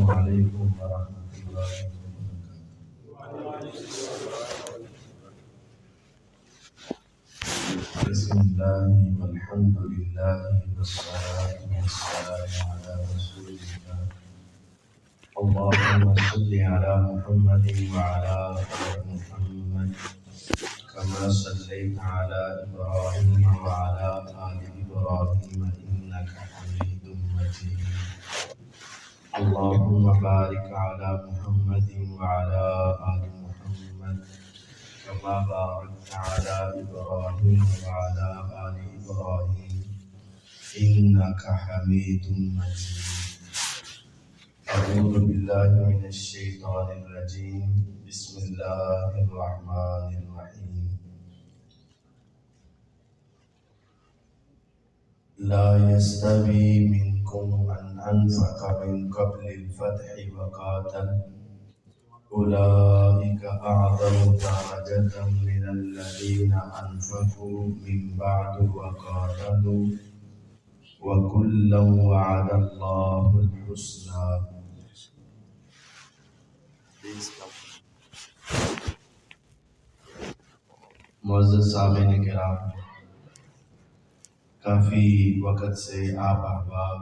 علیکم ورحمۃ اللہ وبرکاتہ۔ بسم اللہ والحمد للہ والصلاة والسلام علی رسول اللہ۔ اللہم صل علی محمد وعلی آل محمد کما صلیت علی ابراہیم وعلی آل ابراہیم انک حمید مجید۔ اللہم بارک علی محمد وعلی آل محمد كما باركت على إبراهيم وعلى آل إبراهيم إنك حميد مجيد۔ أعوذ بالله من الشيطان الرجيم، بسم الله الرحمن الرحيم۔ لا يستوي منكم من أنفق من قبل الفتح وقاتل أولئك أعظم درجة من الذين أنفقوا من بعد وقاتلوا وكلا وعد الله الحسنى۔ معزز سامعین کرام، کافی وقت سے آپ احباب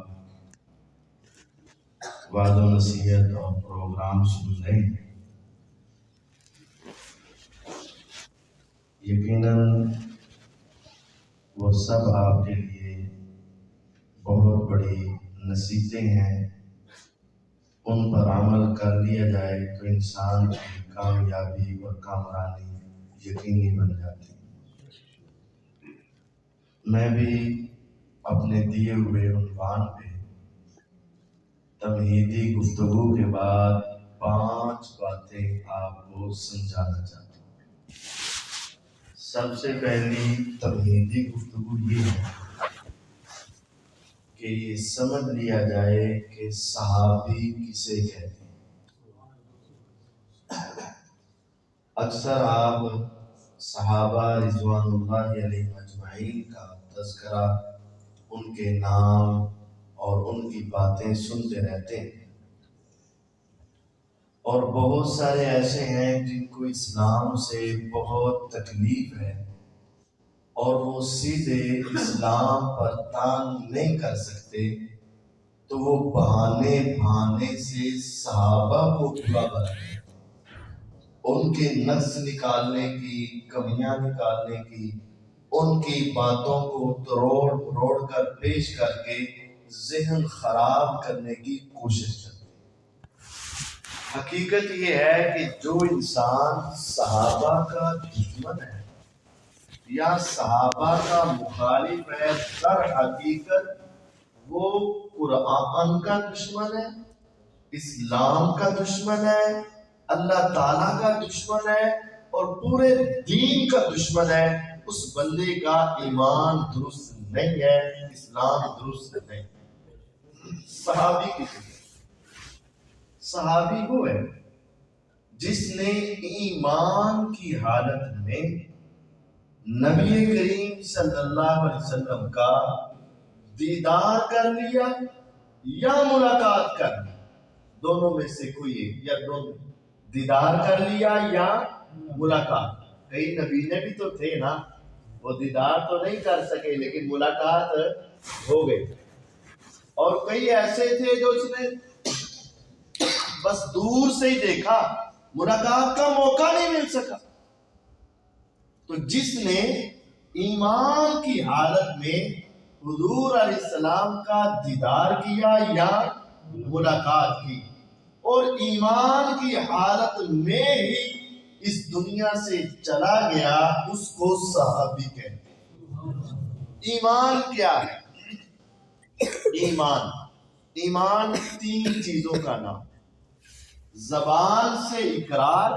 وعظ و نصیحت اور پروگرام سن رہے ہیں۔ یقیناً وہ سب آپ کے لیے بہت بڑی نصیحتیں ہیں، ان پر عمل کر لیا جائے تو انسان کی کامیابی اور کامرانی یقینی بن جاتی ہے۔ میں بھی اپنے دیے ہوئے عنوان پہ تمہیدی گفتگو کے بعد 5 باتیں آپ کو سمجھانا چاہتا ہوں۔ سب سے پہلی تمہیدی گفتگو یہ ہے کہ یہ سمجھ لیا جائے کہ صحابی کسے کہتے ہیں۔ اکثر آپ صحابہ رضوان اللہ علیہ اجمعین کا تذکرہ، ان کے نام اور ان کی باتیں سنتے رہتے ہیں، اور بہت سارے ایسے ہیں جن کو اسلام سے بہت تکلیف ہے اور وہ سیدھے اسلام پر تان نہیں کر سکتے، تو وہ بہانے سے صحابہ کو برا بناتے ہیں، ان کے نقص نکالنے کی، کمیاں نکالنے کی، ان کی باتوں کو تروڑ کر پیش کر کے ذہن خراب کرنے کی کوشش کرتے ہیں۔ حقیقت یہ ہے کہ جو انسان صحابہ کا دشمن ہے یا صحابہ کا مخالف ہے، در حقیقت وہ قرآن کا دشمن ہے، اسلام کا دشمن ہے، اللہ تعالیٰ کا دشمن ہے اور پورے دین کا دشمن ہے۔ اس بندے کا ایمان درست نہیں ہے، اسلام درست نہیں۔ صحابی کسی صحابی وہ ہے جس نے ایمان کی حالت میں نبی کریم صلی اللہ علیہ وسلم کا دیدار کر لیا یا ملاقات کر لی، دونوں میں سے کوئی ایک، یا دونوں، دیدار کر لیا یا ملاقات۔ کئی نبی نے بھی تو تھے نا، وہ دیدار تو نہیں کر سکے لیکن ملاقات ہو گئی، اور کئی ایسے تھے جو اس نے بس دور سے ہی دیکھا، ملاقات کا موقع نہیں مل سکا۔ تو جس نے ایمان کی حالت میں حضور علیہ السلام کا دیدار کیا یا ملاقات کی اور ایمان کی حالت میں ہی اس دنیا سے چلا گیا، اس کو صحابی کہتے ہیں۔ ایمان کیا ہے؟ ایمان 3 چیزوں کا نام، زبان سے اقرار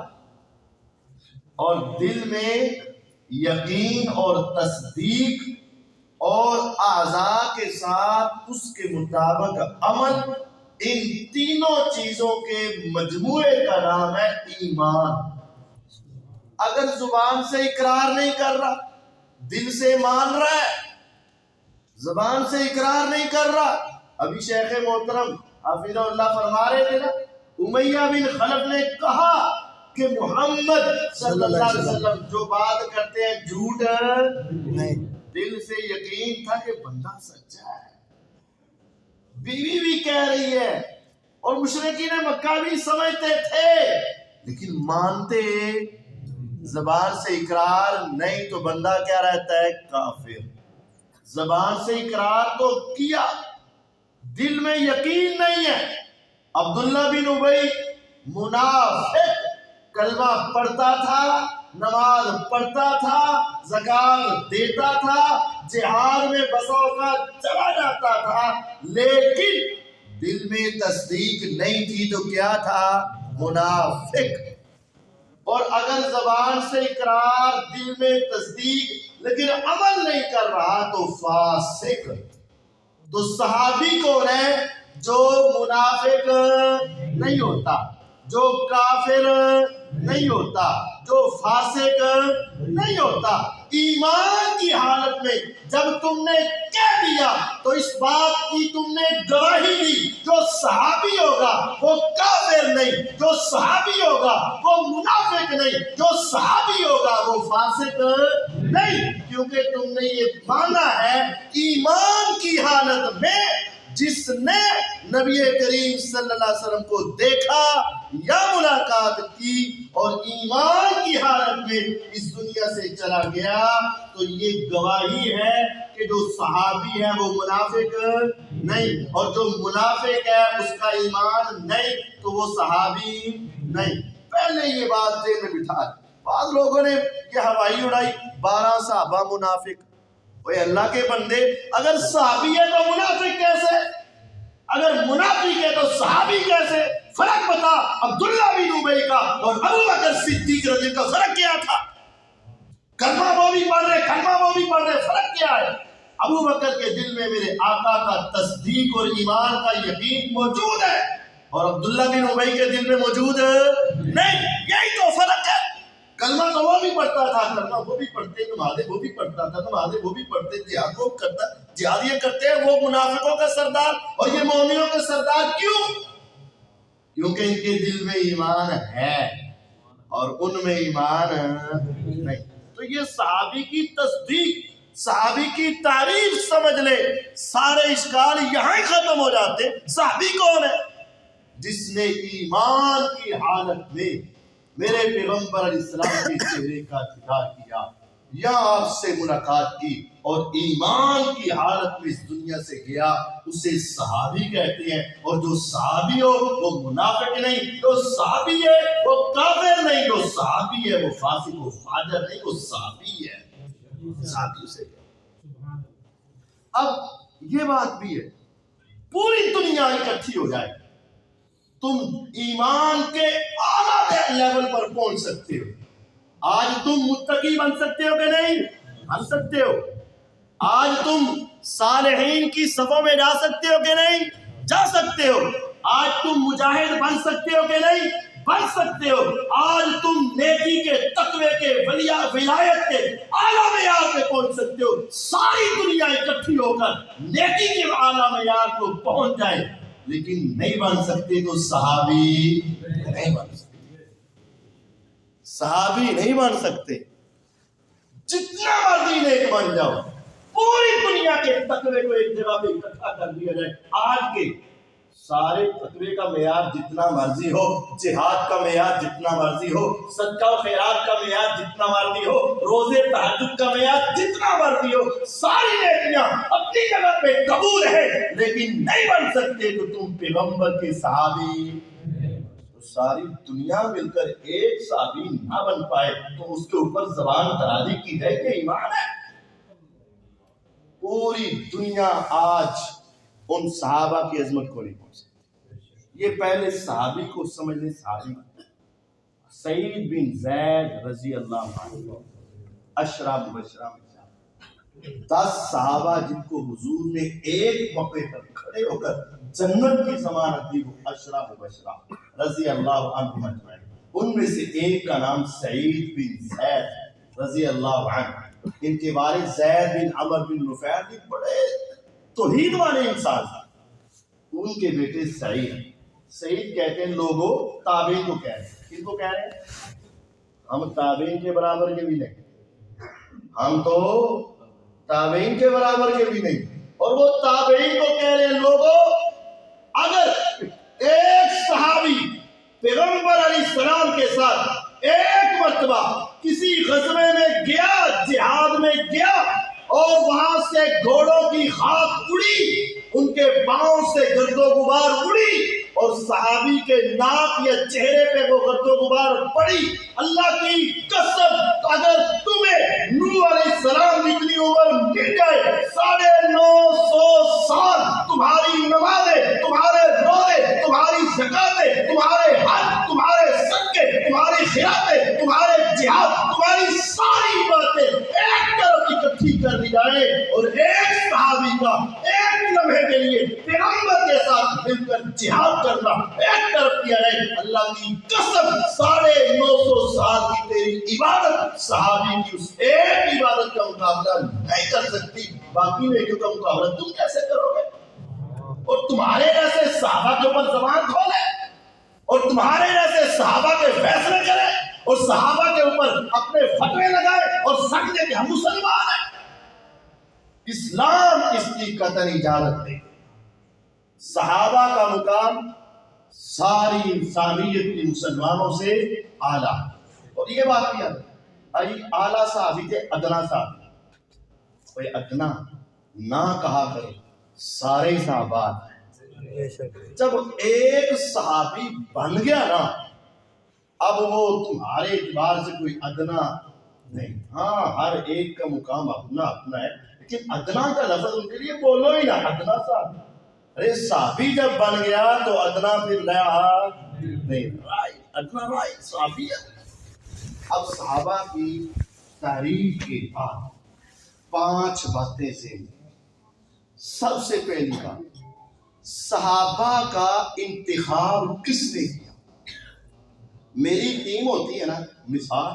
اور دل میں یقین اور تصدیق اور اعضاء کے ساتھ اس کے مطابق عمل، ان تینوں چیزوں کے مجموعے کا نام ہے ایمان۔ اگر زبان سے اقرار نہیں کر رہا، دل سے مان رہا ہے، زبان سے اقرار نہیں کر رہا، ابھی شیخ محترم حافظ اللہ فرما رہے تھے نا، امیہ بن خلف نے کہا کہ محمد صلی اللہ علیہ وسلم جو بات کرتے ہیں جھوٹ نہیں، دل سے یقین تھا کہ بندہ سچا ہے، بیوی بھی کہہ رہی ہے اور مشرکین مکہ بھی سمجھتے تھے لیکن مانتے، زبان سے اقرار نہیں تو بندہ کیا رہتا ہے؟ کافر۔ زبان سے اقرار تو کیا، دل میں یقین نہیں ہے۔ عبداللہ بن ابی منافق، کلمہ پڑھتا تھا، نماز پڑھتا تھا، زکوٰۃ دیتا تھا، جہاد میں بسا اوقات چلا جاتا تھا، لیکن دل میں تصدیق نہیں تھی تو کیا تھا؟ منافق۔ اور اگر زبان سے اقرار، دل میں تصدیق لیکن عمل نہیں کر رہا تو فاسق۔ تو صحابی کون ہے؟ جو منافق نہیں ہوتا، جو کافر نہیں ہوتا، جو فاسق نہیں ہوتا۔ ایمان کی حالت میں جب تم نے کہہ دیا تو اس بات کی تم نے گواہی دی، جو صحابی ہوگا وہ کافر نہیں، جو صحابی ہوگا وہ منافق نہیں، جو صحابی ہوگا وہ فاسق نہیں، کیونکہ تم نے یہ مانا ہے ایمان کی حالت میں جس نے نبی کریم صلی اللہ علیہ وسلم کو دیکھا یا ملاقات کی اور ایمان کی حالت میں اس دنیا سے چلا گیا، تو یہ گواہی ہے کہ جو صحابی ہے وہ منافق نہیں، اور جو منافق ہے اس کا ایمان نہیں تو وہ صحابی نہیں۔ پہلے یہ بات ذہن میں بٹھا دی۔ بعض لوگوں نے یہ ہوائی اڑائی 12 صحابہ منافق۔ اوے اللہ کے بندے، اگر صحابی ہے تو منافق کیسے؟ اگر منافق ہے تو صحابی کیسے؟ فرق بتا عبداللہ بن ابی کا اور ابو بکر صدیق رضی اللہ عنہ کا فرق کیا تھا؟ کلمہ وہ بھی پڑھ رہے، کلمہ وہ بھی پڑھ رہے، فرق کیا ہے؟ ابو بکر کے دل میں میرے آقا کا تصدیق اور ایمان کا یقین موجود ہے اور عبداللہ بن ابی کے دل میں موجود نہیں، یہی تو فرق ہے۔ کلمہ تو وہ بھی پڑھتا تھا، کلمہ وہ بھی پڑھتے، نمازیں وہ بھی پڑھتا تھا، نمازیں وہ بھی پڑھتے، جہاد وہ کرتا، جہاد یہ کرتے ہیں، وہ منافقوں کا سردار اور یہ مومنوں کا سردار۔ کیوں؟ کیونکہ ان کے دل میں ایمان ہے اور ان میں ایمان نہیں۔ تو یہ صحابی کی تصدیق، صحابی کی تعریف سمجھ لے، سارے اشکال یہاں ہی ختم ہو جاتے۔ صحابی کون ہے؟ جس نے ایمان کی حالت میں میرے پیغمبر علیہ السلام کے چہرے کا دیدار کیا یا آپ سے ملاقات کی اور ایمان کی حالت میں اس دنیا سے گیا، اسے صحابی کہتے ہیں۔ اور جو صحابی ہو وہ منافق نہیں، جو صحابی ہے وہ کافر نہیں، جو صحابی ہے وہ فاسق و فاجر نہیں، وہ صحابی ہے، صحابی اسے کہتے ہیں۔ اب یہ بات بھی ہے، پوری دنیا اکٹھی ہو جائے تم ایمان کے اعلیٰ لیول پر پہنچ سکتے ہو۔ آج تم متقی بن سکتے ہو کہ نہیں؟ بن سکتے ہو۔ آج تم صالحین کی صفوں میں جا سکتے ہو کہ نہیں؟ جا سکتے ہو۔ آج تم مجاہد بن سکتے ہو کہ نہیں؟ بن سکتے ہو۔ آج تم نیکی کے، تقوی کے، ولایت کے اعلیٰ معیار پہ پہنچ سکتے ہو۔ ساری دنیا اکٹھی ہو کر نیکی کے اعلیٰ معیار کو پہنچ جائے، لیکن نہیں بن سکتے تو صحابی نہیں بن سکتے، صحابی نہیں بن سکتے۔ جتنا مرضی نیک بن جاؤ، پوری دنیا کے تقوی کو ایک جگہ پہ اکٹھا کر دیا جائے، آج کے سارے تقوی کا معیار جتنا مرضی ہو، جہاد کا معیار جتنا مرضی ہو، صدقہ و خیرات کا معیار جتنا مرضی ہو، روزے تہجد کا معیار جتنا مرضی ہو، ساری نیکیاں اپنی جگہ پہ قبول ہے، لیکن نہیں بن سکتے تو تم پیغمبر کے صحابی، تو ساری دنیا مل کر ایک صحابی نہ بن پائے تو اس کے اوپر زبان درازی کی جائے کہ ایمان ہے۔ پوری دنیا آج ان صحابہ کی عظمت کو نہیں پہنچ سکتی۔ یہ پہلے صحابی کو سمجھ لیں۔ صحابی سعید بن زید رضی اللہ عنہ، عشرہ مبشرہ میں 10 صحابہ جن کو حضور نے ایک موقع پر کھڑے ہو کر جنت کی ضمانت دی، وہ عشرہ مبشرہ رضی اللہ عنہ اجمعین۔ ان میں سے ایک کا نام سعید بن زید رضی اللہ عنہ۔ ان کے والد زید بن عمر بن نفیل بھی بڑے توحید والے انسان تھے، ان کے بیٹے سعید. سعید کہتے ہیں لوگوں تابعین کو کہہ رہے ہیں. کن کو کہہ رہے ہیں؟ ہم تابعین کے برابر کے بھی نہیں, ہم تو تابعین کے برابر کے بھی نہیں. اور وہ تابعین کو کہہ رہے ہیں لوگوں اگر ایک صحابی پیغمبر علیہ السلام کے ساتھ ایک مرتبہ کسی غزوے میں گیا, جہاد میں گیا, اور وہاں سے گھوڑوں کی خاک اڑی, ان کے پاؤں سے گرد و غبار اڑی, اور صحابی کے ناک یا چہرے پہ وہ گرد و غبار پڑی, اللہ کی قسم اگر تمہیں نوح علیہ السلام اتنی عمر مل جائے, 950 سال تمہاری نمازیں, تمہارے روزے, تمہاری زکاتیں, تمہارے حج, تمہارے صدقے, تمہاری خیراتیں, تمہارے جہاد, تمہاری ساری باتیں ایک طرف اکٹھی کر دی جائے, اور ایک صحابی کا ایک لمحے کے لیے پیغمبر کے ساتھ مل کر جہاد کرنا ایک طرف کیا ہے, اللہ کی قسم 950 سال کی تیری عبادت صحابی کی اس ایک عبادت کا مقابلہ نہیں کر سکتی. باقی نیکیوں کا مقابلہ تم کیسے کرو گے؟ اور تمہارے جیسے صحابہ کے اوپر زبان کھولے, اور تمہارے جیسے صحابہ کے فیصلے کرے, اور صحابہ کے اوپر اپنے فتوے لگائے اور سمجھے کہ ہم مسلمان ہیں. اسلام اس کی قطعی اجازت دے. صحابہ کا مقام ساری انسانیت کے مسلمانوں سے اعلیٰ, اور یہ بات بھی اعلیٰ صحابی تھے ادنا صحابی. کوئی ادنا نہ کہا کرے, سارے صحابہ. جب ایک صحابی بن گیا نا, اب وہ تمہارے اعتبار سے کوئی ادنا نہیں. ہاں ہر ایک کا مقام اپنا اپنا ہے, لیکن ادنا کا لفظ ان کے لیے بولو ہی نا, ادنا صحابی. ارے صحابی جب بن گیا تو ادنا پھر لیا نہیں, ادنا صحابی ہے. اب صحابہ کی تعریف کے بعد 5 باتیں سے. سب سے پہلی بات, صحابہ کا انتخاب کس نے کیا؟ میری ٹیم ہوتی ہے نا, مثال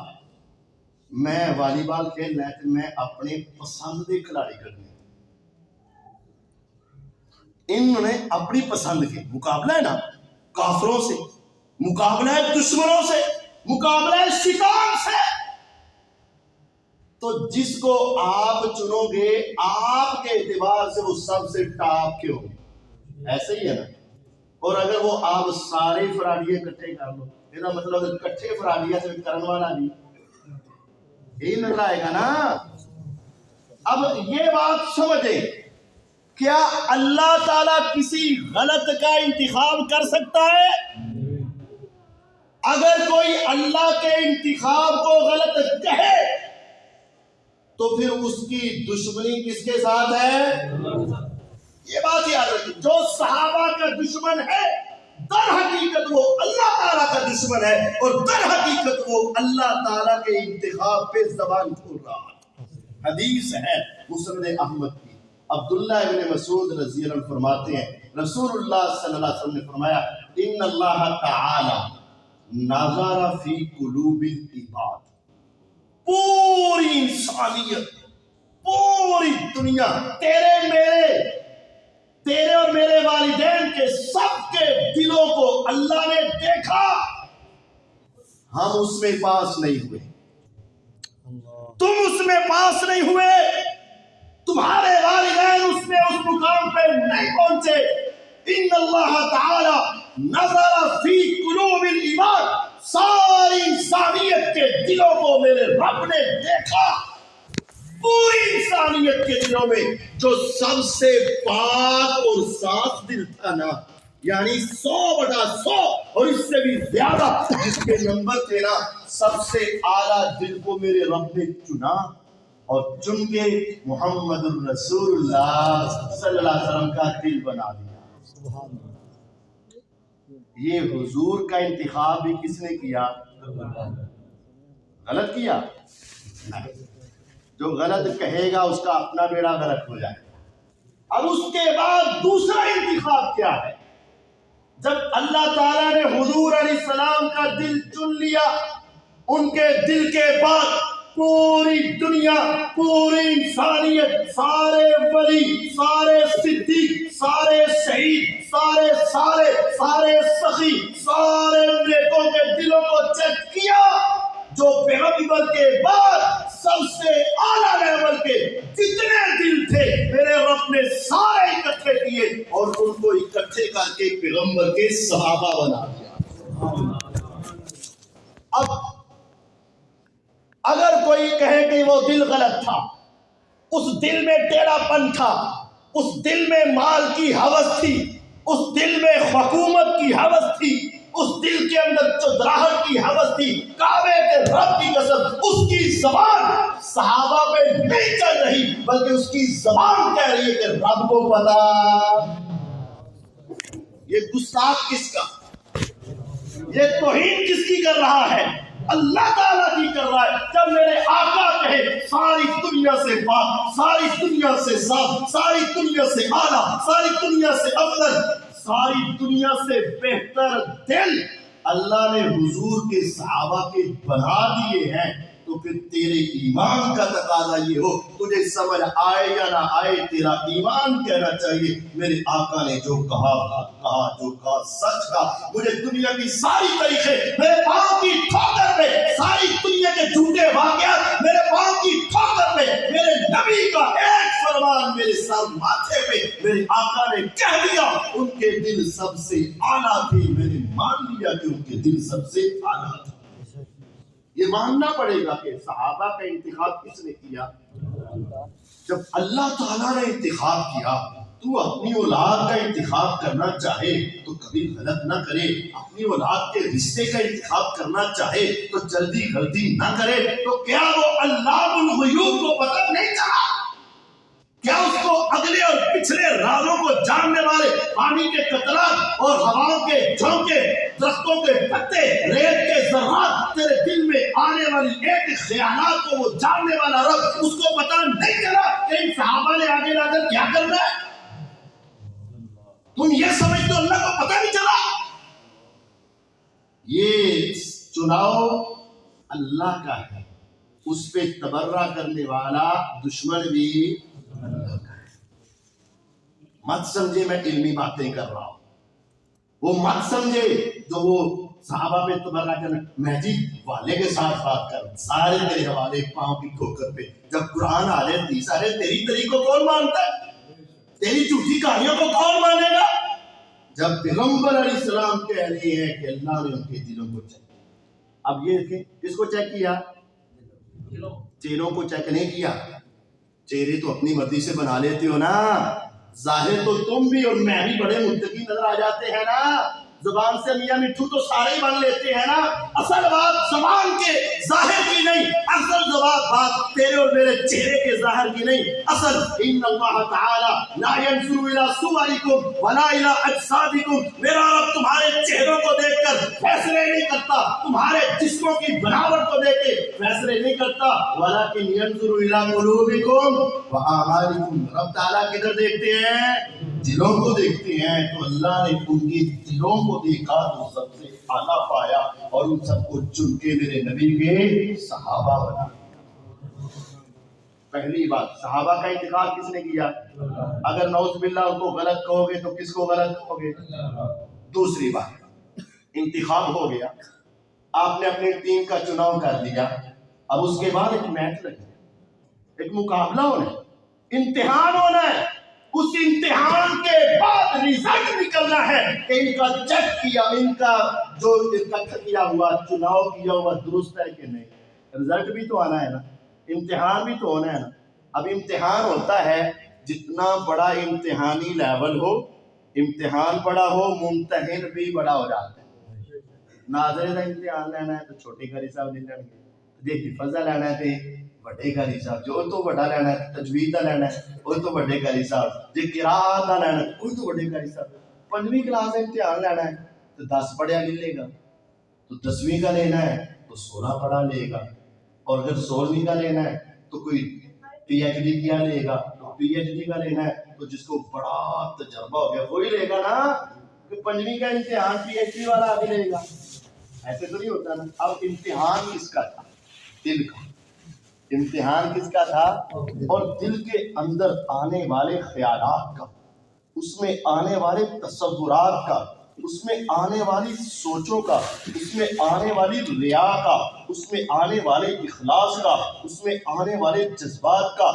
میں والی بال کھیلنا ہے تو میں اپنے پسند کے کھلاڑی کرنے, انہوں نے اپنی پسند کے. مقابلہ ہے نا کافروں سے, مقابلہ ہے دشمنوں سے, مقابلہ ہے شیطان سے, تو جس کو آپ چنو گے آپ کے اعتبار سے وہ سب سے ٹاپ کے ہوں گے. ایسے ہی ہے نا. اور اگر وہ آپ سارے فراڈیے اکٹھے کر لو, میرا مطلب اکٹھے فراڈیا سے کرنے والا نہیں یہی نظر آئے گا نا. اب یہ بات سمجھیں, کیا اللہ تعالیٰ کسی غلط کا انتخاب کر سکتا ہے؟ اگر کوئی اللہ کے انتخاب کو غلط کہے تو پھر اس کی دشمنی کس کے ساتھ ہے؟ یہ بات یاد رکھیں, جو صحابہ کا دشمن ہے در حقیقت وہ اللہ تعالیٰ کا دشمن ہے, اور در حقیقت وہ اللہ تعالیٰ کے انتخاب پہ زبان کھول رہا ہے. حدیث ہے مسند احمد کی, عبداللہ ابن مسعود رضی اللہ عنہ فرماتے ہیں رسول اللہ صلی اللہ علیہ وسلم نے فرمایا ان اللہ تعالی نظر فی قلوب العباد. پوری انسانیت, پوری دنیا, تیرے اور میرے والدین کے سب کے دلوں کو اللہ نے دیکھا. ہم اس میں پاس نہیں ہوئے, تم اس میں پاس نہیں ہوئے, تمہارے والدین اس میں اس مقام پہ نہیں پہنچے. ان اللہ تعالی نظر فی قلوب العباد, ساری انسانیت کے دلوں کو میرے رب نے دیکھا. پوری انسانیت کے دلوں میں جو سب سے پاک اور صاف دل تھا نا, یعنی 100/100 اور اس سے بھی زیادہ جس کے نمبر تھے نا, سب سے اعلیٰ دل کو میرے رب نے چنا, اور چن کے محمد الرسول اللہ صلی اللہ علیہ وسلم کا دل بنا دیا. یہ حضور کا انتخاب بھی کس نے کیا؟ غلط کیا؟ جو غلط کہے گا اس کا اپنا بیڑا غلط ہو جائے گا. اب اس کے بعد دوسرا انتخاب کیا ہے؟ جب اللہ تعالیٰ نے حضور علیہ السلام کا دل چن لیا, ان کے دل کے بعد پوری دنیا، پوری انسانیت، سارے ولی، سارے صدیق، سارے شہید، سارے سارے سارے سخی، سارے نیکوں کے دلوں کو چیک کیا، جو پیغمبر کے بعد سب سے اعلیٰ لیول کے جتنے دل تھے میرے رب نے سارے اکٹھے کیے اور ان کو اکٹھے کر کے پیغمبر کے صحابہ بنا دیا۔ اب اگر کوئی کہے کہ وہ دل غلط تھا، اس دل میں ٹیڑھا پن تھا، اس دل میں مال کی ہوس تھی، اس دل میں حکومت کی ہوس تھی، اس دل کے اندر چودراہٹ کی ہوس تھی، کعبے کے رب کی قسم اس کی زبان صحابہ پہ نہیں چل رہی، بلکہ اس کی زبان کہہ رہی ہے کہ رب کو پتا۔ یہ گستاخ کس کا، یہ توہین کس کی کر رہا ہے؟ اللہ تعالیٰ کی کر رہا ہے۔ جب میرے آقا کہے ساری دنیا سے پاک، ساری دنیا سے صاف، ساری دنیا سے اعلیٰ، ساری دنیا سے افضل، ساری دنیا سے بہتر دل اللہ نے حضور کے صحابہ کے بنا دیے ہیں، تو پھر تیرے ایمان کا تقاضا یہ ہو، تجھے سمجھ آئے یا نہ آئے تیرا ایمان کہنا چاہیے میرے آقا نے جو کہا جو کہا سچ کہا۔ مجھے دنیا کی ساری تاریخیں میرے پاؤں کی ٹھوکر میں، ساری دنیا کے جھوٹے واقعات میرے پاؤں کی ٹھوکر میں، میرے نبی کا ایک فرمان میرے سر ماتھے پہ میرے آقا نے کہہ دیا ان کے دل سب سے اعلیٰ تھے، میں نے مان لیا کہ ان کے دل سب سے اعلیٰ تھے۔ یہ ماننا پڑے گا کہ صحابہ کا انتخاب کس نے کیا؟ جب اللہ تعالیٰ نے انتخاب کیا، تو اپنی اولاد کا انتخاب کرنا چاہے تو کبھی غلط نہ کرے، اپنی اولاد کے رشتے کا انتخاب کرنا چاہے تو جلدی غلطی نہ کرے، تو کیا وہ علام الغیوب کو پتہ نہیں چلا؟ کیا اس کو اگلے اور پچھلے رازوں کو جاننے والے پانی کے قطرات اور ہواؤں کے جھونکے، درختوں کے پتے، ریت کے ذرات، تیرے دل میں آنے والی ایک خیالات کو وہ جاننے والا رب اس کو پتہ نہیں چلا کہ ان صحابہ نے آگے لا کر کیا کرنا ہے؟ تم یہ سمجھ تو اللہ کو پتہ نہیں چلا؟ یہ چناؤ اللہ کا ہے، اس پہ تبرہ کرنے والا دشمن بھی اللہ کا ہے۔ مت سمجھے میں علمی باتیں کر رہا ہوں، وہ مت سمجھے جو وہ صحابہ پہ تبرہ کرنا، مہدی والے کے ساتھ بات کر سارے تیرے حوالے پاؤں کی ٹھوکر پہ۔ جب قرآن آلے سارے تیری طریقوں کون مانتا ہے؟ تیری جھوٹی کہانیوں کو کون مانے گا؟ جب پیغمبر علیہ السلام کہہ رہے ہیں کہ اللہ نے ان کے دلوں کو چیک کیا۔ اب یہ دیکھیں کس کو چیک کیا؟ چہروں کو چیک نہیں کیا۔ چہرے تو اپنی مرضی سے بنا لیتے ہو نا، ظاہر تو تم بھی اور میں بھی بڑے متقی نظر آ جاتے ہیں نا، زبان سے میاں مٹھو تو سارے ہی بن لیتے ہیں نا۔ اصل بات زبان کے ظاہر کی نہیں، اصل بات تیرے اور میرے چہرے کے ظاہر کی نہیں۔ اصل ان اللہ تعالی لا ينظر الى صورکم ولا الى اجسادکم، میرا رب تمہارے چہروں کو دیکھ کر فیصلے نہیں کرتا، تمہارے جسموں کی بناوٹ کو دیکھ کے فیصلے نہیں کرتا، ولکن ينظر الى قلوبکم واعمالکم، رب تعالیٰ کدھر دیکھتے ہیں؟ دلوں کو دیکھتے ہیں۔ تو اللہ نے ان کے دلوں کو دیکھا تو سب سے اعلیٰ پایا اور ان سب کو چن کے میرے نبی کے صحابہ بنا۔ پہلی بات، صحابہ کا انتخاب کس نے کیا؟ اگر نعوذ باللہ ان کو غلط کہو گے تو کس کو غلط کہو گے؟ دوسری بات، انتخاب ہو گیا، آپ نے اپنی ٹیم کا چناؤ کر دیا، اب اس کے بعد ایک میچ لگے، ایک مقابلہ ہونا ہے، امتحان ہونا ہے۔ اس امتحان کے بعد ریزلٹ نکلنا ہے کہ ان کا چیک کیا، ان کا جو اکٹھا کیا ہوا چناؤ کیا ہوا درست ہے کہ نہیں۔ ریزلٹ بھی تو آنا ہے نا، امتحان بھی تو ہونا ہے نا۔ اب امتحان ہوتا ہے، جتنا بڑا امتحانی لیول ہو، امتحان بڑا ہو، ممتحن بھی بڑا ہو جاتا ہے۔ ناظرین کا امتحان لینا ہے تو چھوٹے قاری صاحب لے لیں گے، جی حفظ لینا ہے تو بڑے قاری صاحب، جو تو بڑا لینا ہے، تجوید کا لینا ہے وہ تو بڑے قاری صاحب، جی قراءت کا لینا ہے وہ تو بڑے قاری صاحب۔ 5ویں کلاس میں امتحان لینا ہے تو 10 پڑھیا لے گا، تو 10ویں کا لینا ہے تو 16 پڑھا لے گا، اور اگر 16ویں کا لینا ہے تو کوئی پی ایچ ڈی کیا لے گا، تو پی ایچ ڈی کا لینا ہے تو جس کو بڑا تجربہ ہو گیا وہی لے گا نا، کہ 5ویں کا امتحان پی ایچ ڈی والا آگے لے گا، ایسے تو نہیں ہوتا نا۔ اب امتحان کس کا تھا؟ دل کا۔ امتحان کس کا تھا؟ اور دل کے اندر آنے والے خیالات کا، اس میں آنے والے تصورات کا، اس میں آنے والی سوچوں کا، اس میں آنے والی ریا کا، اس میں آنے والے اخلاص کا، اس میں آنے والے جذبات کا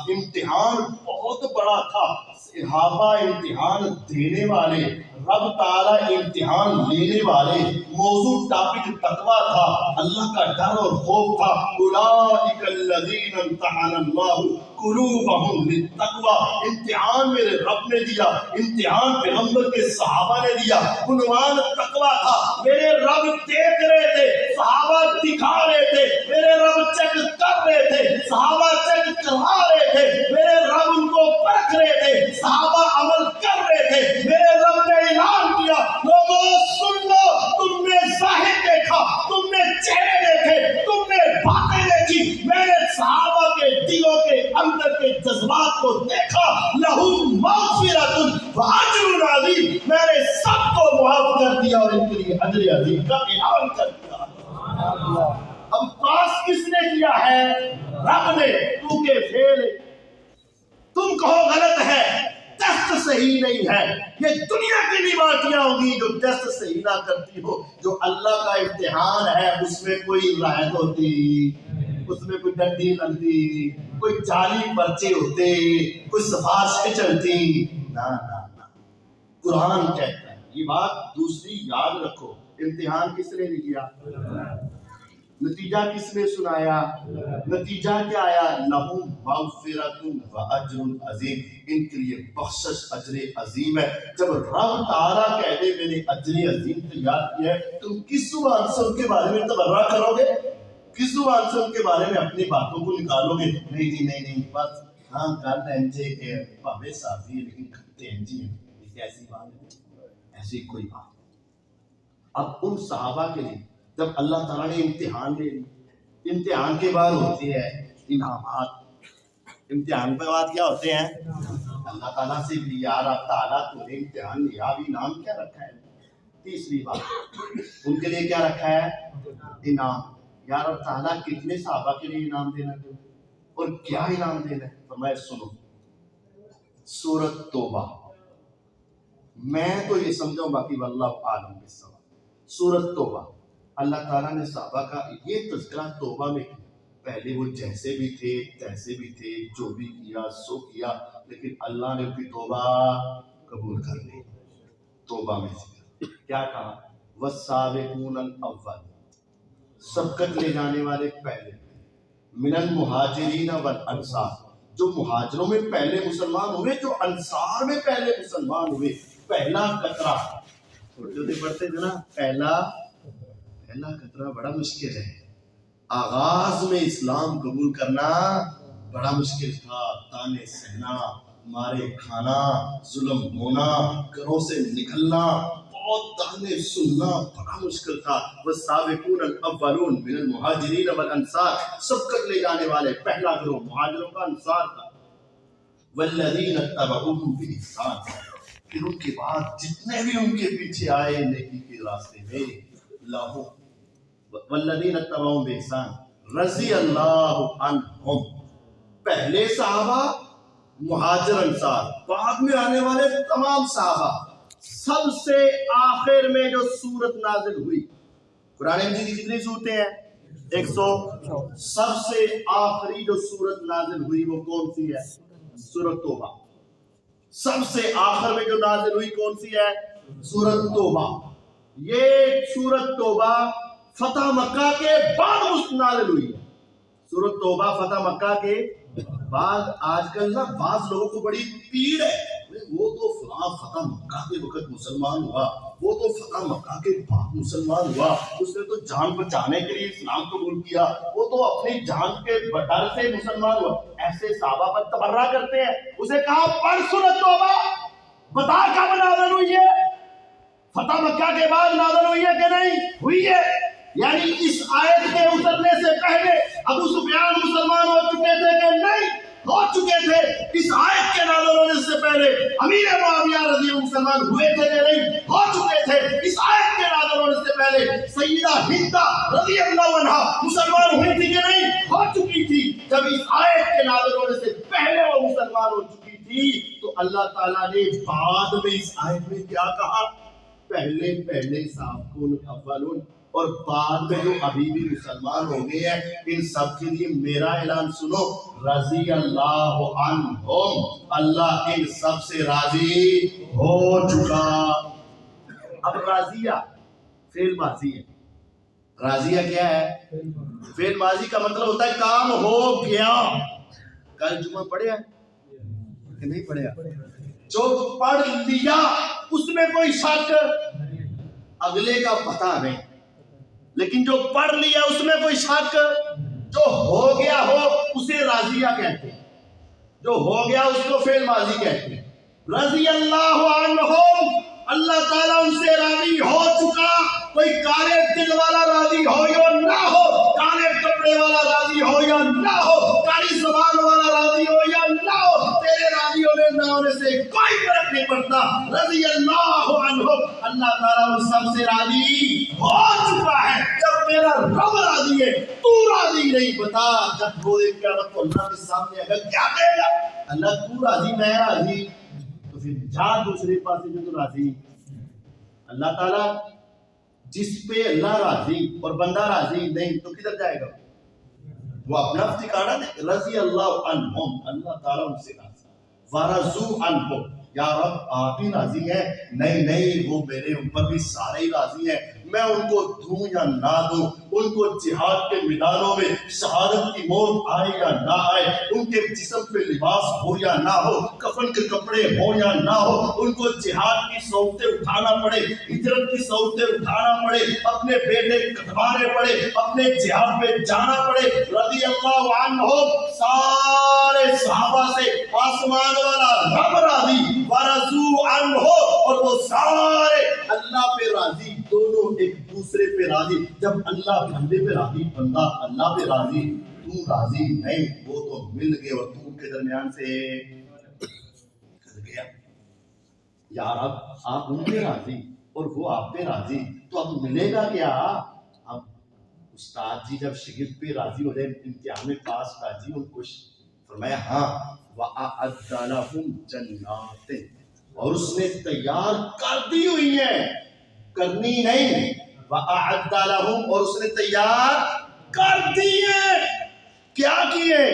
امتحان بہت بڑا تھا۔ صحابہ امتحان دینے والے، رب تعالیٰ امتحان لینے والے، موضوع ٹاپک تقویٰ تھا، اللہ کا ڈر اور خوف تھا۔ اولئک الذین امتحن اللہ قلوبہم للتقویٰ، امتحان میرے رب نے دیا، امتحان پیغمبر کے صحابہ نے دیا، عنوان تقویٰ تھا۔ میرے رب دیکھ رہے تھے، صحابہ دکھا رہے تھے، میرے رب چیک کر رہے تھے، صحابہ چیک کرا رہے تھے، میرے رب ان کو پرکھ رہے تھے، صحابہ عمل کر رہے تھے۔ میرے رب نے اعلان کیا، لوگوں سن لو، تم نے ظاہر دیکھا، تم نے چہرے دیکھے، تم نے باتیں دیکھی، میں نے صحابہ کے دلوں کے اندر کے جذبات کو دیکھا۔ لہم مغفرۃ واجر عظیم، میں نے سب کو معاف کر دیا اور ان کے لیے اجر عظیم کا اعلان کر دیا۔ اب پاس کس نے کیا ہے؟ رب نے، کیونکہ فعل تم کہو غلط ہے، ٹیسٹ صحیح نہیں ہے، یہ دنیا کی بھی باتیاں ہوں گی جو ٹیسٹ صحیح نہ کرتی ہو۔ جو اللہ کا امتحان ہے اس میں کوئی رائد ہوتی، اس میں کوئی ڈنڈی لگتی، کوئی جعلی پرچے ہوتے، کوئی سفارشیں چلتی، نہ نہ نہ۔ قرآن کہتا ہے یہ بات دوسری یاد رکھو، امتحان کس نے لیا؟ نتیجہ کس نے سنایا؟ نتیجہ کیا آیا؟ لہم مغفرۃ واجر عظیم، ان کے لیے بخشش اجر عظیم ہے۔ جب رب تعالیٰ کہہ دے میں نے اجر عظیم تیار کیا ہے، تم کس زبان سے ان کے بارے میں تبرہ کرو گے؟ کس زبان سے ان کے بارے میں اپنی باتوں کو نکالو گے؟ نہیں جی نہیں بس ہاں کر لیں جی پاوے صافی ہے لیکن کھتے ہیں جی، ایسی بات ہے، ایسی کوئی بات۔ اب ان صحابہ کے لیے جب اللہ تعالیٰ نے امتحان لے لی، امتحان کے بعد ہوتے ہیں انعامات۔ امتحان کے بعد کیا ہوتے ہیں؟ اللہ تعالیٰ سے بھی یار تعالیٰ تو نے امتحان لیا، اب انعام کیا رکھا ہے؟ تیسری بات ان کے لیے کیا رکھا ہے؟ انعام۔ یار اب تعالیٰ کتنے صحابہ کے لیے انعام دینا ہے اور کیا انعام دینا ہے؟ فرمایا سنو، سورۃ توبہ، میں تو یہ سمجھاؤں باقی واللہ عالم بالصواب۔ سورۃ توبہ، اللہ تعالیٰ نے صحابہ کا یہ تذکرہ توبہ میں کیا۔ پہلے وہ جیسے بھی تھے تیسے بھی تھے، جو بھی کیا سو کیا، لیکن اللہ نے ان کی توبہ قبول کر لی۔ توبہ میں سے کیا کہا؟ والسابقون الاول، سبقت لے جانے والے پہلے، من المہاجرین والانصار، جو مہاجروں میں پہلے مسلمان ہوئے، جو انصار میں پہلے مسلمان ہوئے۔ پہلا قطرہ، چھوٹے پڑھتے تھے نا، پہلا قطرہ بڑا مشکل ہے۔ آغاز میں اسلام قبول کرنا بڑا مشکل تھا، تانے سہنا، مارے کھانا، ظلم ہونا، گھروں سے نکلنا، بہت تانے سننا بڑا مشکل تھا۔ والسابقون الاولون من المہاجرین والانصار، سبقت لے جانے والے پہلا گروہ مہاجروں کا، انصار کا۔ والذین اتبعوهم بإحسان، پھر ان کے بعد جتنے بھی ان کے پیچھے آئے نیکی کے راستے میں، لہو والذین اتبعوهم بإحسان رضی اللہ عنہم، پہلے صحابہ مہاجر انصار، بعد میں آنے والے تمام صحابہ، سب سے آخر میں جو سورت نازل ہوئی، قرآن مجید کی کتنی سورتیں ہیں؟ 100۔ سب سے آخری جو سورت نازل ہوئی وہ کون سی ہے؟ سورۃ توبہ۔ سب سے آخر میں جو نازل ہوئی کون سی ہے؟ سورۃ توبہ۔ یہ سورۃ توبہ فتح مکہ کے بعد نازل ہوئی ہے۔ سورۃ توبہ فتح مکہ کے بعد۔ آج کل نا بعض لوگوں کو بڑی پیڑ ہے، وہ تو فلاں فتح مکہ کے وقت مسلمان ہوا، وہ تو فتح مکہ کے بعد مسلمان ہوا، اس نے تو جان بچانے کے لیے اسلام قبول کیا، وہ تو اپنی جان کے ڈر سے مسلمان ہوا۔ ایسے صحابہ پر تبرہ کرتے ہیں۔ اسے کہا پڑھ سورۃ توبہ، بتا کب نازل ہوئی ہے؟ فتح مکہ کے بعد نازل ہوئی ہے کہ نہیں ہوئی ہے؟ یعنی اس آیت کے اترنے سے پہلے ابو سفیان مسلمان ہو چکے تھے کہ نہیں؟ ہو چکے تھے۔ اس آیت کے نازل ہونے سے پہلے امیر معاویہ رضی اللہ مسلمان ہوئے تھے کہ نہیں؟ ہو چکے تھے۔ اس آیت کے نازل ہونے سے پہلے سیدہ ہند رضی اللہ عنہا مسلمان ہوئی تھی کہ نہیں؟ ہو چکی تھی۔ اللہ تعالیٰ نے بعد میں اس آیت میں کیا کہا؟ پہلے سابقون اولون اور بعد میں جو ابھی بھی مسلمان ہو گئے ہیں ان سب کے لیے میرا اعلان سنو، رضی اللہ عنہم، اللہ ان سب سے راضی ہو چکا۔ اب راضیہ فعل ماضی ہے، راضیہ کیا ہے؟ فعل ماضی کا مطلب ہوتا ہے کام ہو گیا۔ کل جمعہ پڑھیا کہ نہیں پڑھیا؟ جو پڑھ لیا اس میں کوئی شک اگلے کا پتہ نہیں، لیکن جو پڑھ لیا اس میں کوئی شک، جو ہو گیا ہو اسے راضیہ کہتے ہیں، جو ہو گیا اس کو فعل ماضی کہتے ہیں۔ رضی اللہ عنہم، اللہ تعالیٰ ان سے راضی ہو چکا۔ کوئی کالے دل والا راضی ہو یا نہ ہو، کالے کپڑے والا راضی ہو یا نہ ہو، کالی زبان والا راضی ہو یا نہ ہو، تیرے راضی ہونے نہ ہونے سے کوئی فرق نہیں پڑتا۔ رضی اللہ عنہم، اللہ تعالیٰ ان سب سے راضی ہو چکا ہے۔ جب میرا رب راضی ہے تو راضی نہیں، بتا جب روزے قیامت کو اللہ کے سامنے اگر کیا کہے گا؟ اللہ تو راضی میں راضی، تو پھر جا دوسرے پاس میں تو راضی۔ اللہ تعالیٰ جس پہ اللہ راضی اور بندہ راضی نہیں تو کدھر جائے گا؟ وہ اپنا ٹھکانہ دے۔ رضی اللہ عنہم، اللہ تعالیٰ ان سے راضی۔ ورضوا عنہ، یا رب آپ ہی راضی ہیں؟ نہیں وہ میرے اوپر بھی سارے ہی راضی ہیں، میں ان کو دوں یا نہ دوں، ان کو جہاد کے میدانوں میں شہادت کی موت آئے یا نہ آئے، ان کے جسم پہ لباس ہو یا نہ ہو، کفن کے کپڑے ہو یا نہ ہو، ان کو جہاد کی صعوبتیں اٹھانا پڑے، ہجرت کی صعوبتیں اٹھانا پڑے، اپنے بیٹے کٹوانے پڑے، اپنے جہاد پہ جانا پڑے، رضی اللہ عنہ، سارے صحابہ سے آسمان والا رب راضی، ورضوا عنہ، اور وہ سارے اللہ پہ راضی، دونوں ایک دوسرے پہ راضی۔ جب اللہ بندے پہ راضی، بندہ اللہ پہ راضی، تو راضی نہیں، وہ تو مل گئے اور تو کے درمیان سے کر گیا۔ یا رب آپ ان پہ راضی اور وہ آپ پہ راضی، تو اب ملے گا کیا؟ اب استاد جی جب شاگرد پہ راضی ہو جائے، امتحان میں پاس استاد جی ان کو فرمایا ہاں وَأَعَدَّ لَهُمْ جَنَّاتٍ، اور اس نے تیار کر دی ہوئی ہیں، کرنی نہیں، وَأَعَدَّ لَهُمْ، اور اس نے تیار کر دیے، کیا کیے؟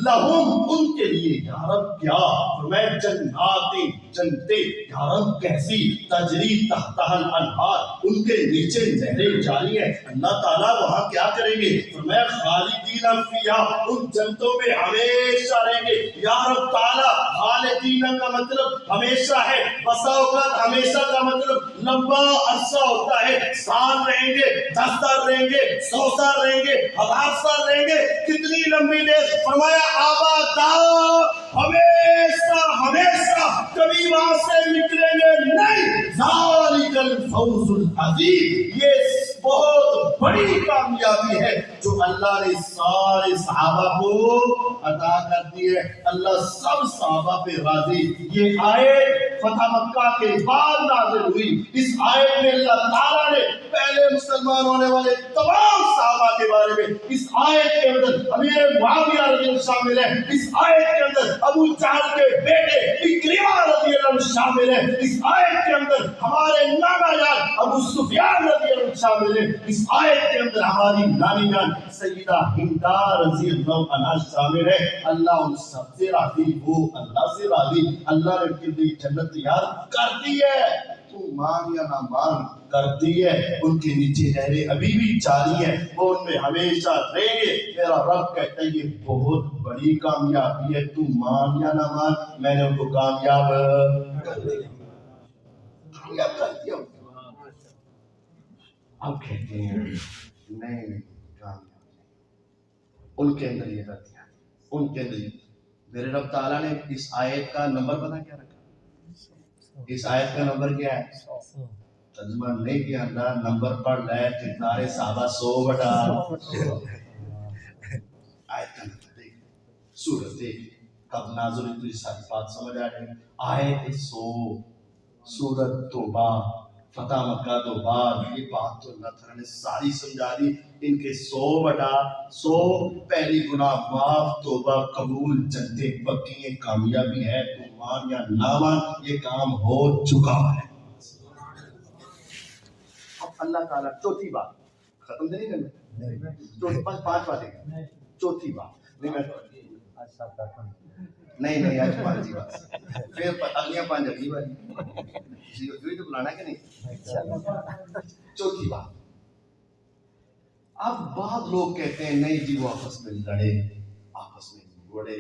لہم، ان کے لیے، یا رب کیا؟ فرمایا جناتیں، جنتیں، یا رب کیسی؟ تجری تحتہا الانہار، ان کے نیچے نہریں جاری ہیں۔ اللہ تعالیٰ وہاں کیا کریں گے؟ فرمایا خالدین فیہا، ان جنتوں میں ہمیشہ رہیں گے۔ یا رب تعالیٰ خالدین کا مطلب ہمیشہ ہے، بسا اوقات ہمیشہ کا مطلب لمبا عرصہ ہوتا ہے، سال رہیں گے، 10 سال رہیں گے، 100 سال رہیں گے، 1000 سال رہیں گے، کتنی لمبی دیر؟ فرمایا آبادا، ہمیشہ کبھی وہاں سے نکلیں گے نہیں۔ ذالک الفوز العظیم، یہ بہت بڑی کامیابی ہے جو اللہ نے سارے صحابہ کو عطا کر دی ہے۔ اللہ سب صحابہ پہ راضی۔ یہ آیت فتح مکہ کے بعد نازل ہوئی۔ اس آیت میں اللہ تعالیٰ نے پہلے مسلمان ہونے والے تمام صحابہ کے بارے میں، اس آیت کے اندر امیر معاویہ رضی اللہ شامل ہے، اس آیت کے اندر ابو جہل کے بیٹے اکرمہ رضی اللہ شامل ہے، اس آیت کے اندر ہمارے نانا جان ابو سفیان رضی اللہ شامل ہے، اس آیت کے اندر ہماری نانی جان سیدہ ہندا رضی اللہ عنہا شامل ہے۔ اللہ ان سب سے راضی، وہ اللہ سے راضی، اللہ نے ان کے لیے جنت تیار کر دی ہے، تو مان یا نہ مان کر دی ہے۔ ان کے نیچے نہریں ابھی بھی جاری ہیں، وہ ان میں ہمیشہ رہیں گے۔ میرا رب کہتا ہے یہ بہت بڑی کامیابی ہے، تو مان یا نہ مان، میں نے ان کو کامیاب کر دیا، کامیاب کر دیا۔ اب کہتے ہیں نہیں کامیاب، ان کے اندر یہ رکھا، ان کے اندر یہ۔ میرے رب تعالیٰ نے اس آیت کا نمبر پتہ کیا رکھا؟ اس آیت کا نمبر کیا ہے؟ ترجمہ نہیں کیا، نمبر پڑھ لے کتنے صحابہ 100 بٹا آیت کا نمبر دیکھ، سورت دیکھ کب نازل ہوئی، تو یہ ساری بات سمجھ آ جائے۔ آیت 100، سورت توبہ، فتح مکہ تو بعد یہ بات تو اللہ تعالیٰ نے ساری سمجھا دی. ان کے 100/100 پہلی گناہ معاف، توبہ قبول، جنتیں پکی ہیں، کامیابی ہے. تو مان یا نہ مان یہ کام ہو چکا ہے. اب اللہ تعالیٰ چوتھی بات ختم نہیں کرنا، 5 باتیں. چوتھی بات نہیں آج 5 ہی بات، پھر اگلیاں 5 اگلی بات تو بلانا کہ نہیں. چوتھی بات، اب بعض لوگ کہتے ہیں نہیں جی وہ آپس میں لڑے، آپس میں بڑے،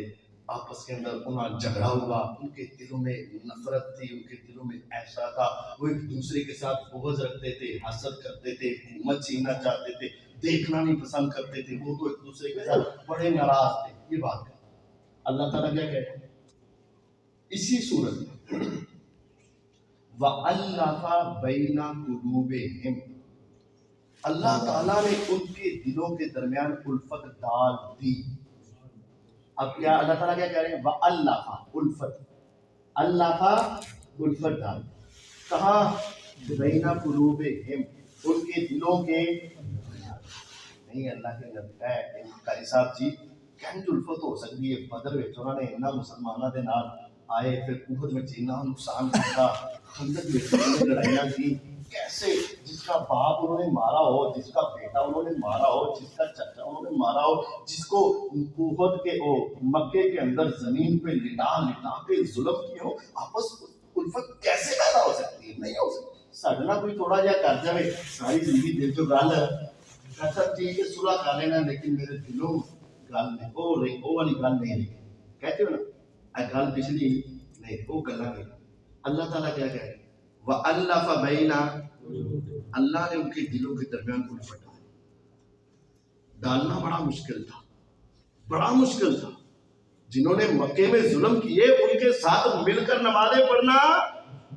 آپس کے اندر انہیں جھگڑا ہوا، ان کے دلوں میں نفرت تھی، ان کے دلوں میں ایسا تھا، وہ ایک دوسرے کے ساتھ بغض رکھتے تھے، حسد کرتے تھے، حکومت چھیننا چاہتے تھے، دیکھنا نہیں پسند کرتے تھے، وہ تو ایک دوسرے کے ساتھ بڑے ناراض تھے. یہ بات ہے. اللہ تعالیٰ کیا کہتے ہیں اسی صورت میں وَأَلَّفَ بَيْنَ قُلُوبِهِمْ، اللہ تعالیٰ نے ان کے دلوں کے درمیان الفت ڈال دی. اب کیا اللہ تعالیٰ کیا کہہ رہے ہیں؟ وَأَلَّفَ الفت، الفت الفت ڈال کہاں؟ بَيْنَ قُلُوبِهِمْ، ان کے دلوں کے. نہیں اللہ کے نبی ہے قاری صاحب جی کہیں الفت ہو سکتی ہے. بدر وچ انہوں نے انہاں مسلمانوں دے نال آئے، پھر احد میں جنہ نقصان کیا، خندق میں لڑائیاں کی، کیسے جس کا باپ انہوں نے مارا ہو، جس کا بیٹا انہوں نے مارا ہو، جس کا چچا انہوں نے مارا ہو، جس کو احد کے مکے کے اندر زمین پہ لٹا کے ظلم کیے ہو، آپس الفت کیسے پیدا ہو سکتی ہے؟ نہیں ہو سکتی. سڈنا کوئی تھوڑا جہا کر جائے ساری زندگی دل جو گل سب ٹھیک ہے صلح کر لینا، لیکن میرے دلوں گل نہیں وہ والی گل نہیں رہی. کہتے ہو نا گل پچھلی نہیں، وہ گلا نہیں. اللہ تعالیٰ کیا کہہ رہے ہیں؟ وَأَلَّفَ بَيْنَ، اللہ نے ان کے دلوں کے درمیان الفت ڈالنا بڑا مشکل تھا، بڑا مشکل تھا. جنہوں نے مکے میں ظلم کیے ان کے ساتھ مل کر نمازیں پڑھنا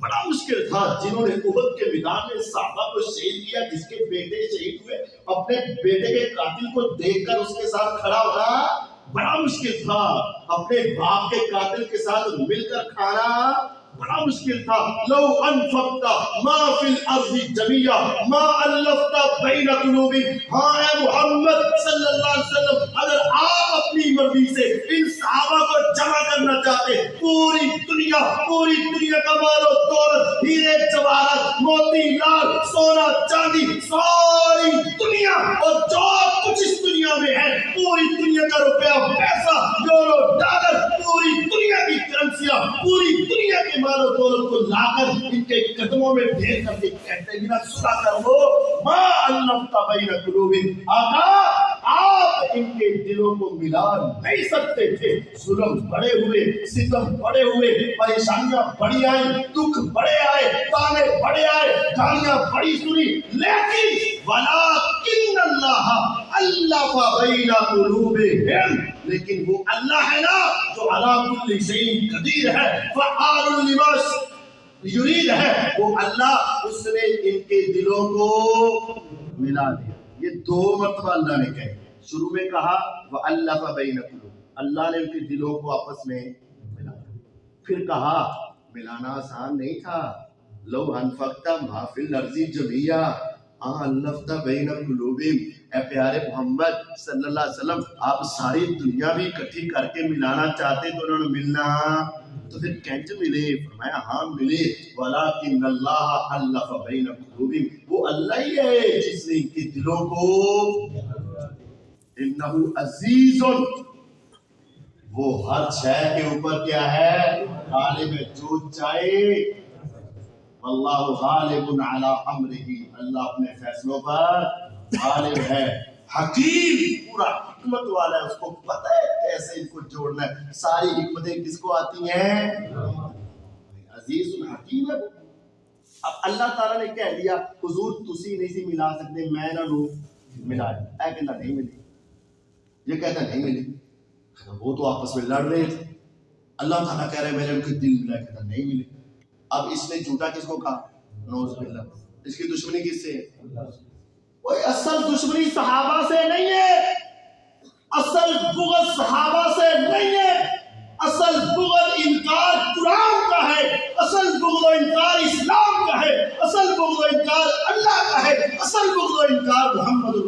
بڑا مشکل تھا. جنہوں نے احد کے میدان میں صحابہ کو شہید کیا، جس کے بیٹے شہید ہوئے، اپنے بیٹے کے قاتل کو دیکھ کر اس کے ساتھ کھڑا ہونا بڑا مشکل تھا. اپنے باپ کے قاتل کے ساتھ مل کر کھانا بڑا مشکل تھا. لو انفقت ما فی الارض جميعا ما الفت بین قلوبہم. ہاں اے محمد صلی اللہ علیہ وسلم اگر آپ اپنی مرضی سے ان صحابہ کو جمع کرنا چاہتے، پوری دنیا کا مال و دولت، ہیرے جواہرات، موتی لال، سونا چاندی، ساری دنیا اور جو کچھ اس دنیا میں ہے، پوری دنیا کا روپیہ پیسہ، یورو، ڈالر، پوری دنیا کی کرنسیاں، پوری دنیا کے مال و دولت کو لا کر ان کے قدموں میں ڈھیر کر کے کہتے ہیں نا صلح کر لو، ما الفت بین قلوبہم. آقا آپ ان کے دلوں کو ملا نہیں سکتے تھے. ظلم بڑے ہوئے، ستم بڑے ہوئے، پریشانیاں بڑی آئیں، دکھ بڑے آئے، تانے بڑے آئے، گالیاں بڑی سنی، لیکن وَلَٰكِنَّ اللَّهَ أَلَّفَ بَيْنَ قُلُوبِهِمْ. لیکن وہ اللہ ہے نا جو عَلَىٰ كُلِّ شَيْءٍ قدیر ہے، فَعَّالٌ لِمَا یرید ہے. وہ اللہ اس نے ان کے دلوں کو ملا دیا. یہ 2 مرتبہ اللہ نے کہے. شروع میں کہا وَأَلَّفَ بَيْنَ قُلُوبِهِمْ، اللہ نے ان کے دلوں کو آپس میں ملا دیا. پھر کہا ملانا آسان نہیں تھا. لو انفقت ما فی الارض جميعا الفت بین قلوبہم. اے پیارے محمد صلی اللہ علیہ وسلم آپ ساری دنیا بھی اکٹھی کر کے ملانا چاہتے تو انہوں نے ملنا تو پھر کینچ ملے. فرمایا ہاں ملے. وَلَٰكِنَّ اللَّهَ أَلَّفَ بَيْنَ قُلُوبِهِمْ. وہ اللہ ہی ہے جس نے ان کے دلوں کو انہ عزیز، وہ ہر شے کے اوپر کیا ہے غالب ہے. جو چاہے واللہ غالب علی امرہ، اللہ اپنے فیصلوں پر غالب ہے. حکیم پورا حکمت والا ہے، اس کو پتہ ہے کیسے ان کو جوڑنا ہے. ساری حکمتیں کس کو آتی ہیں؟ عزیز الحکیم ہے. اب اللہ تعالیٰ نے کہہ دیا حضور تسی نہیں سی ملا سکتے، میں نہ لوں ملا دی. اے کہنا نہیں ملی، یہ کہتا نہیں ملی. وہ تو آپس میں لڑ رہے تھے. اللہ تعالیٰ کہہ رہے میں نے ان کے دل ملا، کہتا نہیں ملی. اب اس نے جھوٹا کس کو کہا؟ نوز باللہ. اس کی دشمنی کس سے ہے؟ وہ اصل دشمنی صحابہ سے نہیں ہے، اصل بغض صحابہ سے نہیں ہے، اصل بغض انکار قرآن کا ہے، اصل بغض و انکار اسلام کا ہے، اصل بغض و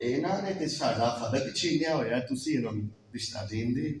ਇਹਨਾਂ ਨੇ ਤੇ ਸਾਡਾ ਫਰਕ ਛੀਨਿਆ ਹੋਇਆ, ਤੁਸੀਂ ਇਹਨਾਂ ਨੂੰ ਰਿਸ਼ਤਾ ਦੇਣ ਦੇ,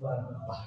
12।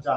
4।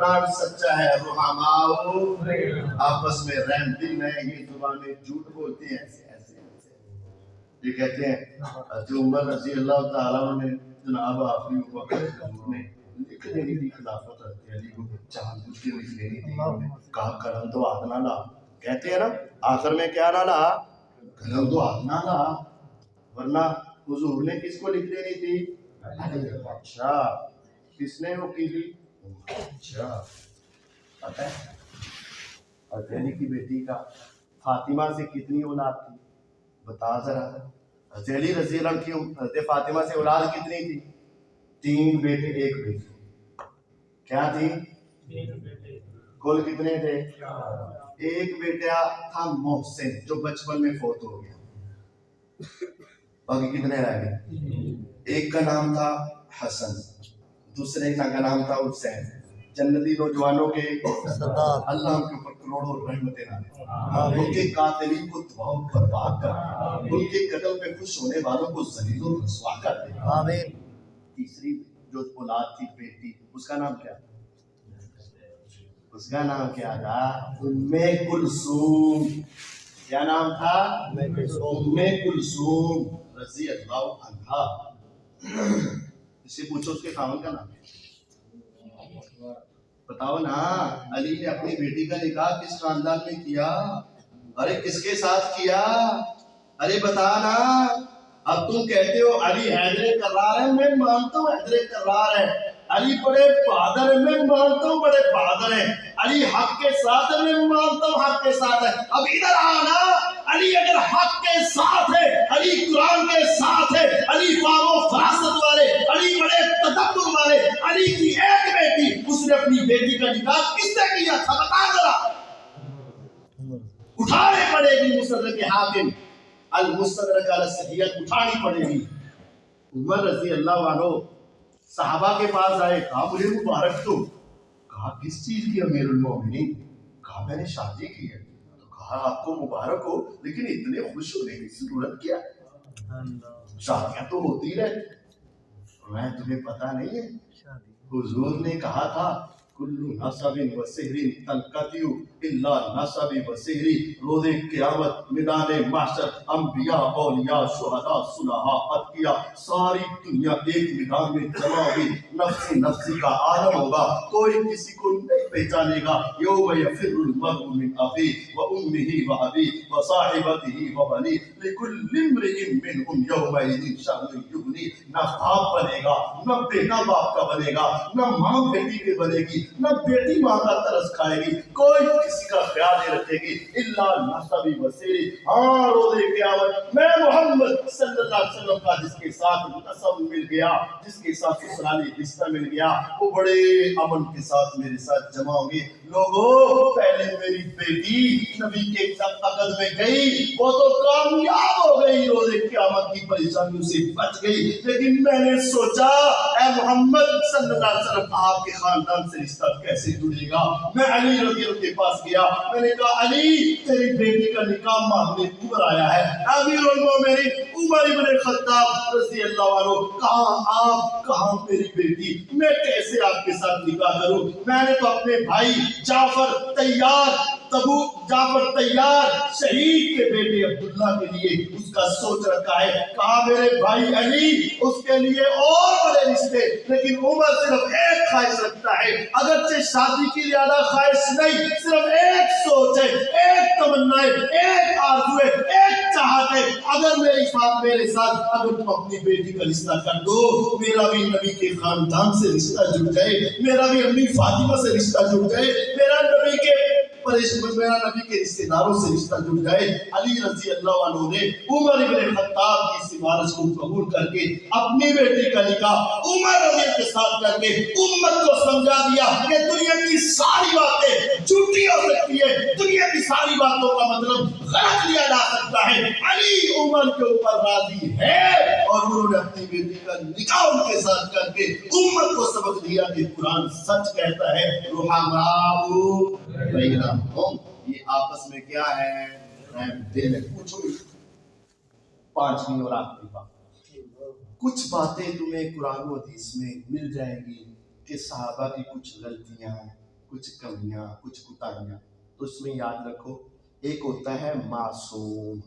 قرآن سچا ہے، رحماؤ آپس میں رحم دل ہے. یہ زبانیں جھوٹ بولتے ہیں ایسے ایسے ایسے. یہ کہتے ہیں حضرت عمر رضی اللہ تعالیٰ عنہ نے جناب آخری وقت میں لکھ دینی تھی خلافت حضرت علی کو، چاند بوجھ کے لکھ دینی تھی. کہا قلم تو ہاتھ نہ لا. کہتے ہیں نا آخر میں کیا نہ لا؟ قلم تو ہاتھ نہ لا. ورنہ حضور نے کس کو لکھ دینی تھی؟ اچھا کس نے وہ کی تھی؟ اچھا پتہ ہے حضرت علی کی بیٹی کا فاطمہ سے کتنی اولاد تھی بتا ذرا. حضرت علی رضی اللہ عنہ کی حضرت فاطمہ سے اولاد کتنی تھی؟ 3 بیٹے 1 بیٹی. کیا تھی؟ 3 بیٹے. کل کتنے تھے؟ 1 بیٹا تھا محسن جو بچپن میں فوت ہو گیا. باقی کتنے رہ گئے؟ ایک کا نام تھا حسن، دوسرے کا نام تھا حسین. جنتی نوجوانوں کے اللہ ان کے اوپر کروڑوں رحمتیں ڈالے، ان کے قاتلین کو تباہ و برباد کر دے، ان کے قتل پہ خوش ہونے والوں کو ذلیل و رسوا کر دے. آمین. تیسری جو اولاد تھی بیٹی، اس کا نام کیا؟ اس کا نام کیا تھا؟ ام کلثوم. کیا نام تھا؟ ام کلثوم رضی اللہ عنہا. اس سے پوچھو اس کے خاوند کا نام بتاؤ نا. علی نے اپنی بیٹی کا نکاح کس خاندان میں کیا؟ ارے کس کے ساتھ کیا؟ ارے بتا نا. اب تم کہتے ہو علی حیدر کرار ہے، میں مانتا ہوں حیدر کرار ہے. علی بڑے بہادر ہیں، میں مانتا ہوں بڑے بہادر ہیں. علی حق کے ساتھ ہے، میں مانتا ہوں حق کے ساتھ ہے. اب ادھر آنا. علی اگر حق کے ساتھ ہے، علی قرآن کے ساتھ ہے، علی فهم و فراست والے، علی بڑے تدبر والے، علی کی ایک بیٹی، اس نے اپنی بیٹی کا نکاح کس سے کیا تھا بتا ذرا. اٹھانے پڑے گی مستدرک حاکم، المستدرک علی الصحیح اٹھانی پڑے گی. عمر رضی اللہ عنہ صحابہ کے پاس آئے، کہا مجھے مبارک دو. کہا کس چیز کی امیر المومنین؟ کہا میں نے شادی کی ہے. تو کہا آپ کو مبارک ہو، لیکن اتنے خوش ہونے کی ضرورت کیا ہے؟ شادیاں تو ہوتی رہتی. میں تمہیں پتا نہیں ہے حضور نے کہا تھا کل نصب و سحر تنقطع الا نصب و سحر. روز قیامت میدان محشر انبیاء اولیاء شہداء صلحاء اتقیاء ساری دنیا ایک میدان میں جمع ہوگی. نفسی نفسی کا عالم ہوگا، کوئی کسی کو نہیں پہچانے گا. یوم یفر المرء من اخیہ و امہ و ابیہ و صاحبتہ و بنیہ لکل امرئ منہم یومئذ شأن یغنیہ. نہ باپ بنے گا، نہ بیٹا باپ کا بنے گا، نہ ماں بیٹی کے بنے گی، نہ بیٹی ماں کا ترس کھائے گی. کوئی کسی کا خیال نہیں رکھے گی الا نصبی بصیری. ہاں روز قیامت میں محمد صلی اللہ علیہ وسلم کا جس کے ساتھ نسب مل گیا، جس کے ساتھ سسرالی رشتہ مل گیا، وہ بڑے امن کے ساتھ میرے ساتھ جمع ہوں گے. لوگوں پہلے میری بیٹی نبی کے عقد میں گئی، وہ تو کامیاب ہو گئی، روز قیامت کی پریشانیوں سے بچ گئی. لیکن میں نے سوچا اے محمد صلی اللہ علیہ وسلم آپ کے خاندان سے رشتہ کیسے جڑے گا. میں علی رضی اللہ کے پاس گیا، میں نے کہا علی تیری بیٹی کا نکاح مانگنے عمر آیا ہے. امیر المومنین عمر بن خطاب رضی اللہ عنہ، کہاں آپ کہاں میری بیٹی، میں کیسے آپ کے ساتھ نکاح کروں. میں نے تو اپنے بھائی جعفر تیار جعفر تیار شہید کے بیٹے عبداللہ کے لیے اس کا سوچ رکھا ہے. کہا میرے بھائی علی اس کے لیے اور بڑے رشتے، لیکن عمر صرف ایک خواہش رکھتا ہے، اگرچہ شادی کی زیادہ خواہش نہیں، صرف ایک سوچ ہے، ایک تمنا ہے، ایک آرزو ہے، ایک چاہت ہے. اگر میرے ساتھ اگر تم اپنی بیٹی کا رشتہ کر دو، میرا بھی نبی کے خاندان سے رشتہ جڑ جائے، میرا بھی امی فاطمہ سے رشتہ جڑ جائے، میرا نبی کے رشتہ داروں سے رشتہ جڑ جائے. علی رضی اللہ عنہ نے عمر بن خطاب کی سفارش کو قبول کر کے اپنی بیٹی کا نکاح عمر رضی اللہ کے ساتھ کر کے امت کو سمجھا دیا کہ دنیا کی ساری باتیں جھوٹی ہو سکتی ہے، دنیا کی ساری باتوں کا مطلب غلط لیا جا سکتا ہے. علی عمر کے اوپر راضی ہے اور انہوں نے اپنی بیٹی کا نکاح ان کے ساتھ کر کے امت کو سبق دیا کہ قرآن سچ کہتا ہے رحماء بینہم. یہ آپس میں کیا ہے؟ رحم دل ہے. پوچھو 5ویں اور آخری بات، کچھ باتیں تمہیں قرآن و حدیث میں مل جائیں گی کہ صحابہ کی کچھ غلطیاں ہیں، کچھ کمیاں، کچھ کوتاہیاں، تو اس میں یاد رکھو ایک ہوتا ہے معصوم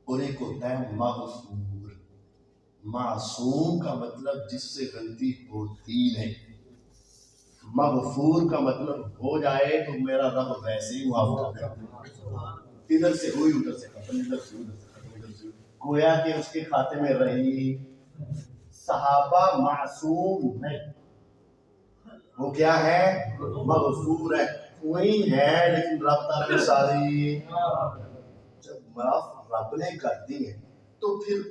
اور ایک ہوتا ہے مغفور۔ معصوم کا مطلب جس سے غلطی ہوتی نہیں، مغفور کا مطلب ہو جائے تو میرا رب ویسے ہی معاف کر دے، ادھر سے ہوئی ادھر سے ختم، ادھر سے ادھر سے ختم، ادھر سے گویا کہ اس کے کھاتے میں رہی۔ صحابہ معصوم نہیں، وہ کیا ہے؟ مغفور ہے، وہی ہے لیکن رب تعالیٰ نے ساری جب معاف رب نے کر دی ہے تو پھر